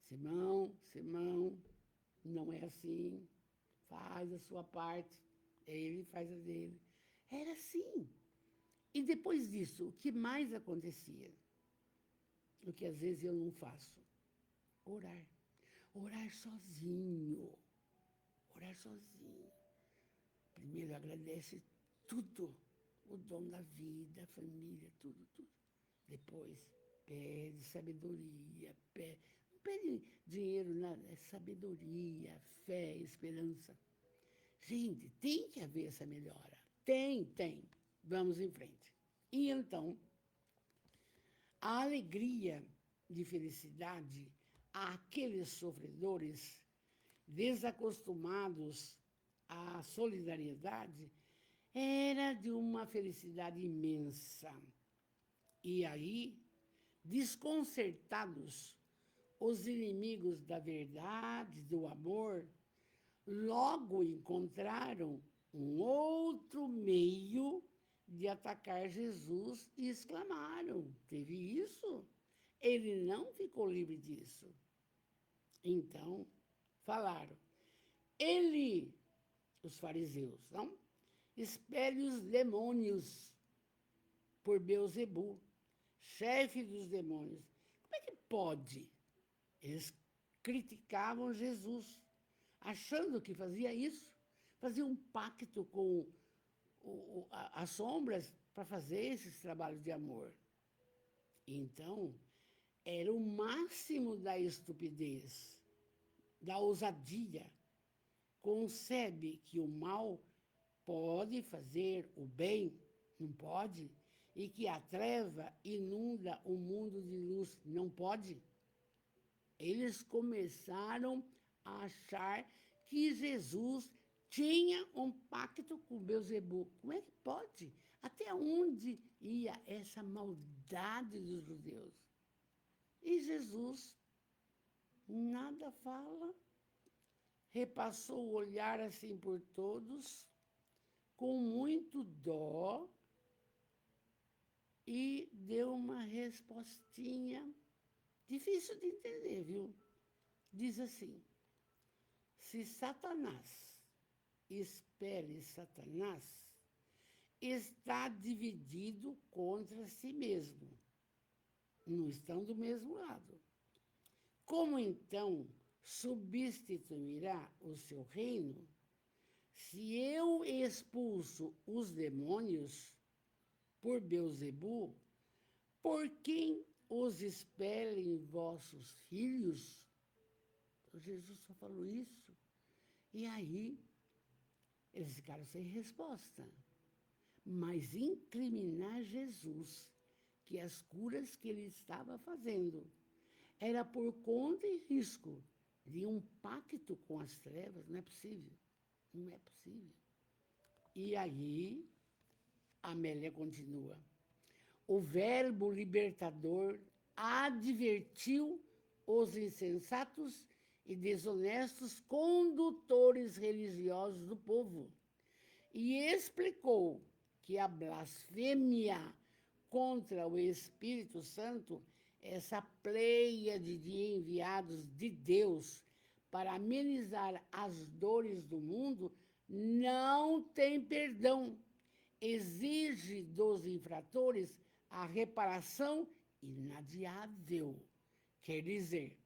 Simão, não é assim. Faz a sua parte, ele faz a dele. Era assim. E depois disso, o que mais acontecia? o que às vezes eu não faço. Orar. Orar sozinho. Orar sozinho. Primeiro agradece tudo. O dom da vida, a família, tudo, tudo. Depois, pede sabedoria, não pede dinheiro, nada, é sabedoria, fé, esperança. Gente, tem que haver essa melhora. Tem, tem. Vamos em frente. E então, a alegria de felicidade àqueles sofredores desacostumados à solidariedade era de uma felicidade imensa. E aí, desconcertados, os inimigos da verdade, do amor, logo encontraram um outro meio de atacar Jesus e exclamaram: teve isso? Ele não ficou livre disso. Então, falaram: ele, os fariseus, não? Expele os demônios por Beelzebul, chefe dos demônios. Como é que pode? Eles criticavam Jesus, achando que fazia isso, fazia um pacto com as sombras para fazer esses trabalhos de amor. Então, era o máximo da estupidez, da ousadia. Concebe que o mal pode fazer o bem, não pode? E que a treva inunda o mundo de luz, não pode? Eles começaram a achar que Jesus tinha um pacto com Beelzebul. Como é que pode? Até onde ia essa maldade dos judeus? E Jesus nada fala, repassou o olhar assim por todos, com muito dó, e deu uma respostinha difícil de entender, viu? Diz assim: se Satanás espere Satanás, está dividido contra si mesmo. Não estão do mesmo lado. Como então substituirá o seu reino? Se eu expulso os demônios por Beelzebul, por quem os expelem vossos filhos? Então, Jesus só falou isso. E aí, eles ficaram sem resposta. Mas incriminar Jesus, que as curas que ele estava fazendo era por conta e risco de um pacto com as trevas, não é possível. Não é possível. E aí, Amélia continua. O verbo libertador advertiu os insensatos e desonestos condutores religiosos do povo e explicou que a blasfêmia contra o Espírito Santo, essa pleiade de enviados de Deus para amenizar as dores do mundo, não tem perdão. Exige dos infratores a reparação inadiável. Quer dizer,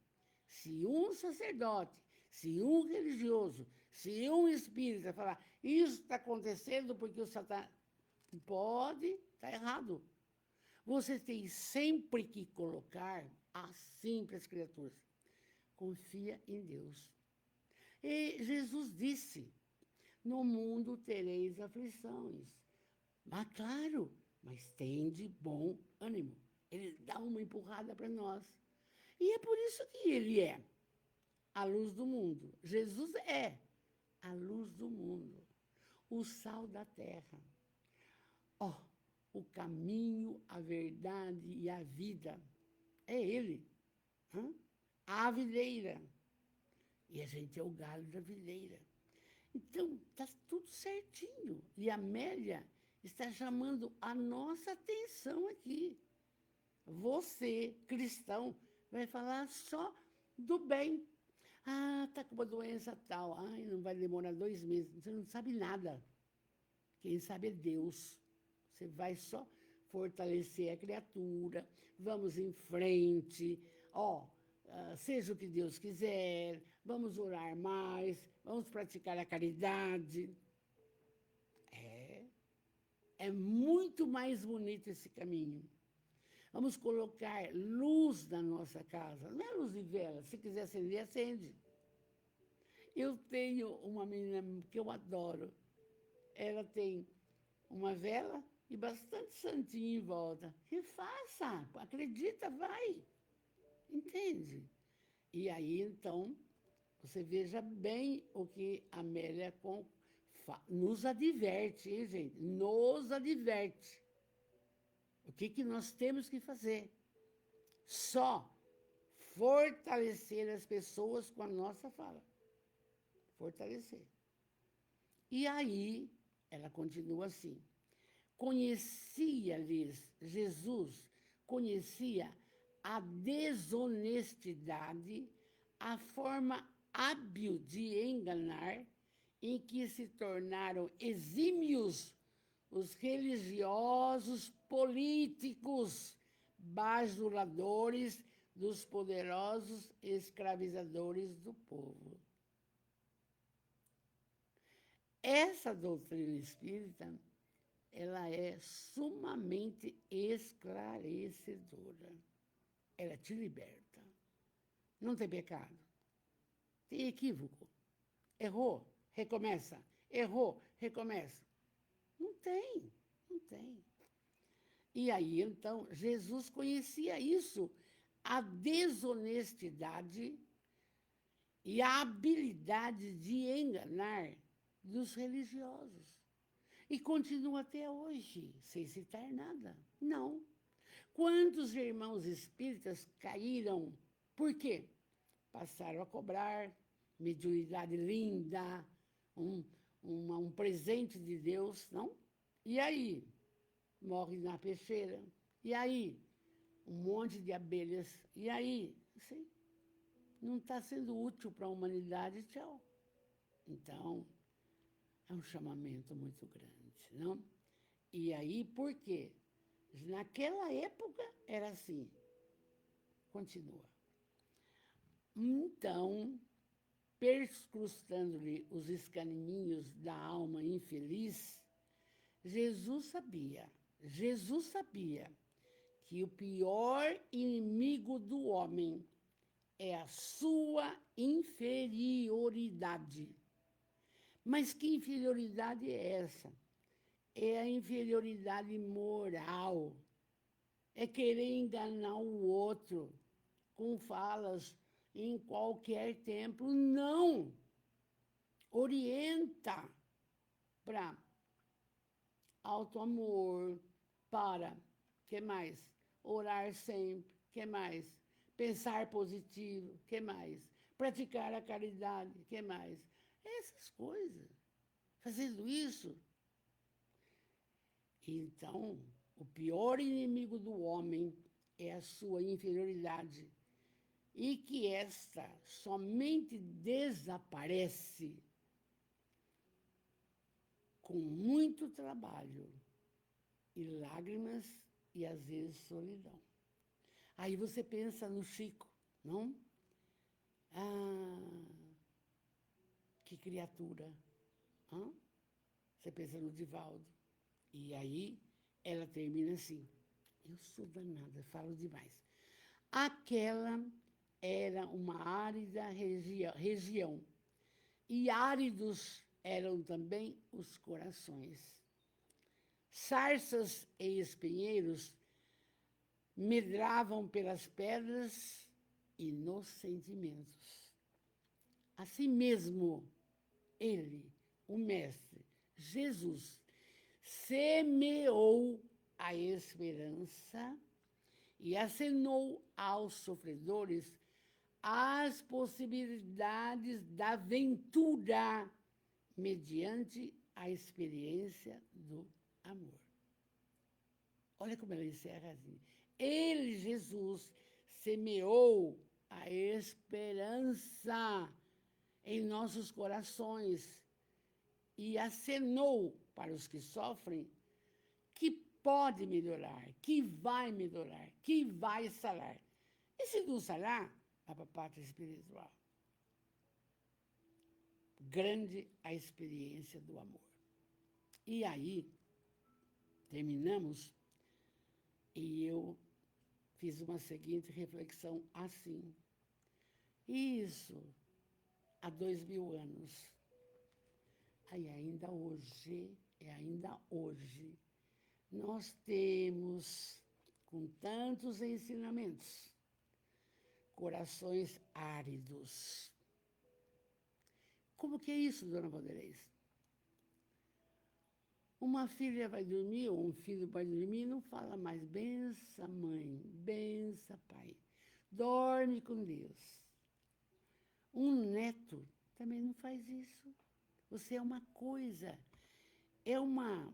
se um sacerdote, se um religioso, se um espírita falar isso está acontecendo porque o Satanás pode, está errado. Você tem sempre que colocar assim para as criaturas: confia em Deus. E Jesus disse: no mundo tereis aflições. Mas claro, mas tende bom ânimo. Ele dá uma empurrada para nós. E é por isso que ele é a luz do mundo. Jesus é a luz do mundo, o sal da terra. Ó, o caminho, a verdade e a vida. É ele. A videira. E a gente é o galho da videira. Então, está tudo certinho. E a Amélia está chamando a nossa atenção aqui. Você, cristão, vai falar só do bem. Ah, está com uma doença tal. Ai, não vai demorar 2 meses. Você não sabe nada. Quem sabe é Deus. Você vai só fortalecer a criatura, vamos em frente, seja o que Deus quiser, vamos orar mais, vamos praticar a caridade. É muito mais bonito esse caminho. Vamos colocar luz na nossa casa. Não é luz de vela, se quiser acender, acende. Eu tenho uma menina que eu adoro. Ela tem uma vela e bastante santinho em volta. Que faça, acredita, vai. Entende? E aí, então, você veja bem o que a Amélia nos adverte, hein, gente? Nos adverte. O que nós temos que fazer? Só fortalecer as pessoas com a nossa fala. Fortalecer. E aí, ela continua assim. Jesus conhecia a desonestidade, a forma hábil de enganar, em que se tornaram exímios os religiosos políticos, bajuladores dos poderosos escravizadores do povo. Essa doutrina espírita, ela é sumamente esclarecedora. Ela te liberta. Não tem pecado. Tem equívoco. Errou, recomeça. Errou, recomeça. Não tem, não tem. E aí, então, Jesus conhecia isso, a desonestidade e a habilidade de enganar dos religiosos. E continua até hoje, sem citar nada. Não. Quantos irmãos espíritas caíram? Por quê? Passaram a cobrar mediunidade linda, um presente de Deus, não? E aí? Morre na peixeira. E aí? Um monte de abelhas. E aí? Assim, não está sendo útil para a humanidade, tchau. Então, é um chamamento muito grande, não? E aí, por quê? Naquela época era assim. Continua. Então, perscrustando-lhe os escaninhos da alma infeliz, Jesus sabia que o pior inimigo do homem é a sua inferioridade. Mas que inferioridade é essa? É a inferioridade moral. É querer enganar o outro com falas em qualquer templo. Não! Orienta para auto-amor, para, que mais? Orar sempre, que mais? Pensar positivo, que mais? Praticar a caridade, que mais? Essas coisas. Fazendo isso. Então, o pior inimigo do homem é a sua inferioridade. E que esta somente desaparece com muito trabalho e lágrimas e, às vezes, solidão. Aí você pensa no Chico, não? Que criatura. Você pensa no Divaldo. E aí ela termina assim. Eu sou danada, falo demais. Aquela era uma árida região. E áridos eram também os corações. Sarças e espinheiros medravam pelas pedras e nos sentimentos. Assim mesmo, ele, o Mestre, Jesus, semeou a esperança e acenou aos sofredores as possibilidades da ventura mediante a experiência do amor. Olha como ela encerra assim. Ele, Jesus, semeou a esperança em nossos corações e acenou para os que sofrem que pode melhorar, que vai melhorar, que vai sarar. E se não sarar, vai para a pátria espiritual. Grande a experiência do amor. E aí, terminamos, e eu fiz uma seguinte reflexão assim. Isso, há 2000 anos. Aí ainda hoje, nós temos, com tantos ensinamentos, corações áridos. Como que é isso, dona Vanderlei? Uma filha vai dormir, ou um filho vai dormir, e não fala mais, bença mãe, bença pai, dorme com Deus. Um neto também não faz isso. Você é uma coisa, é uma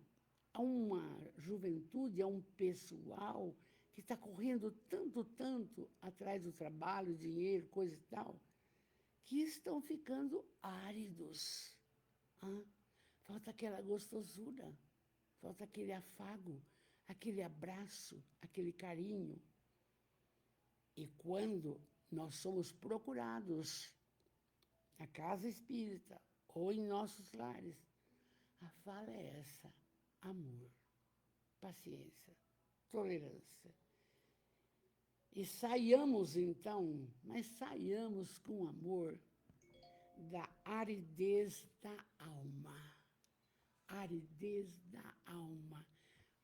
juventude, é um pessoal que está correndo tanto atrás do trabalho, dinheiro, coisa e tal, que estão ficando áridos. Falta aquela gostosura, falta aquele afago, aquele abraço, aquele carinho. E quando nós somos procurados na casa espírita ou em nossos lares, a fala é essa: amor, paciência, tolerância. E saiamos, então, mas saiamos com amor da aridez da alma. Aridez da alma.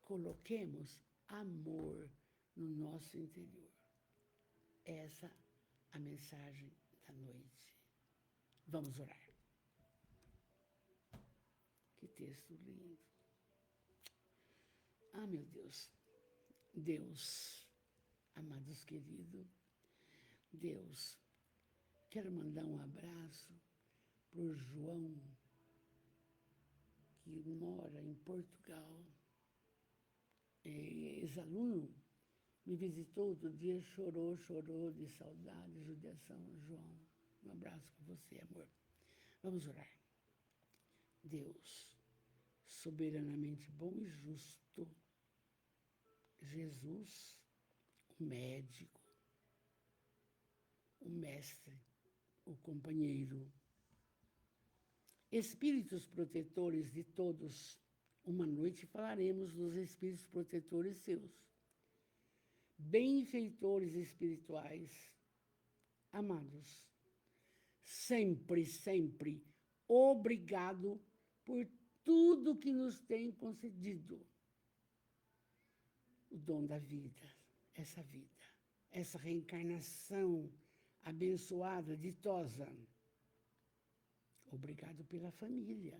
Coloquemos amor no nosso interior. Essa é a mensagem da noite. Vamos orar. Que texto lindo. Meu Deus. Deus, amados queridos, Deus, quero mandar um abraço para o João, que mora em Portugal. Ex-aluno me visitou outro dia, chorou de saudade, judiação. João, um abraço para você, amor. Vamos orar. Deus, soberanamente bom e justo, Jesus, o médico, o mestre, o companheiro, espíritos protetores de todos. Uma noite falaremos dos espíritos protetores seus, benfeitores espirituais, amados, sempre, obrigado por tudo que nos tem concedido. O dom da vida, essa reencarnação abençoada, ditosa. Obrigado pela família.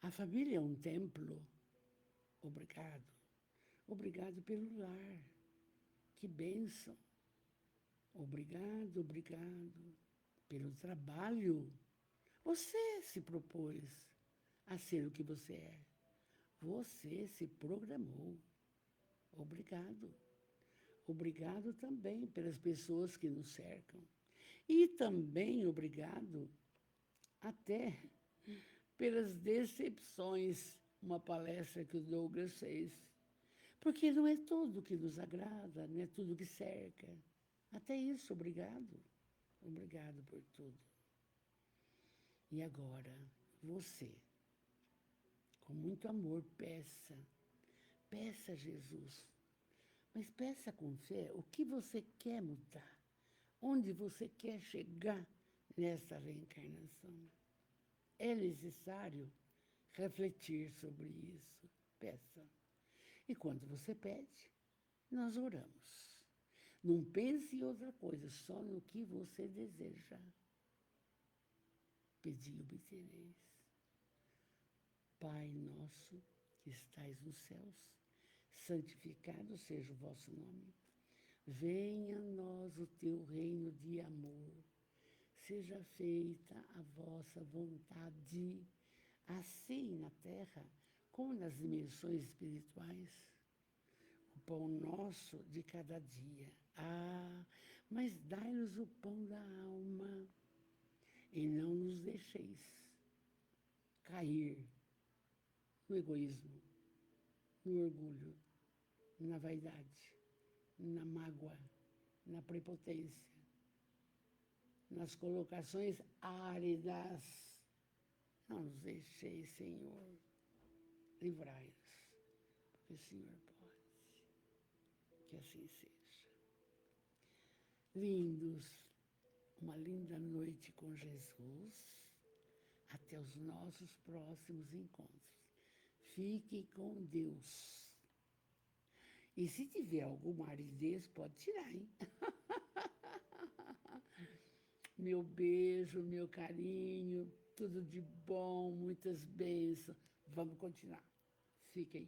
A família é um templo. Obrigado. Obrigado pelo lar. Que bênção. Obrigado pelo trabalho. Você se propôs a ser o que você é. Você se programou. Obrigado. Obrigado também pelas pessoas que nos cercam. E também obrigado até pelas decepções, uma palestra que o Douglas fez. Porque não é tudo que nos agrada, não é tudo que cerca. Até isso, obrigado. Obrigado por tudo. E agora, você, com muito amor, peça a Jesus. Mas peça com fé o que você quer mudar, onde você quer chegar nessa reencarnação. É necessário refletir sobre isso. Peça. E quando você pede, nós oramos. Não pense em outra coisa, só no que você deseja. Pedi e obtereis. Pai nosso, que estais nos céus, santificado seja o vosso nome. Venha a nós o teu reino de amor. Seja feita a vossa vontade, assim na terra como nas dimensões espirituais. O pão nosso de cada dia. Mas dai-nos o pão da alma e não nos deixeis cair no egoísmo, no orgulho, na vaidade, na mágoa, na prepotência, nas colocações áridas. Não nos deixeis, Senhor, livrai-nos, porque o Senhor pode. Que assim seja. Lindos, uma linda noite com Jesus. Até os nossos próximos encontros. Fiquem com Deus. E se tiver alguma aridez, pode tirar, hein? Meu beijo, meu carinho, tudo de bom, muitas bênçãos. Vamos continuar. Fiquem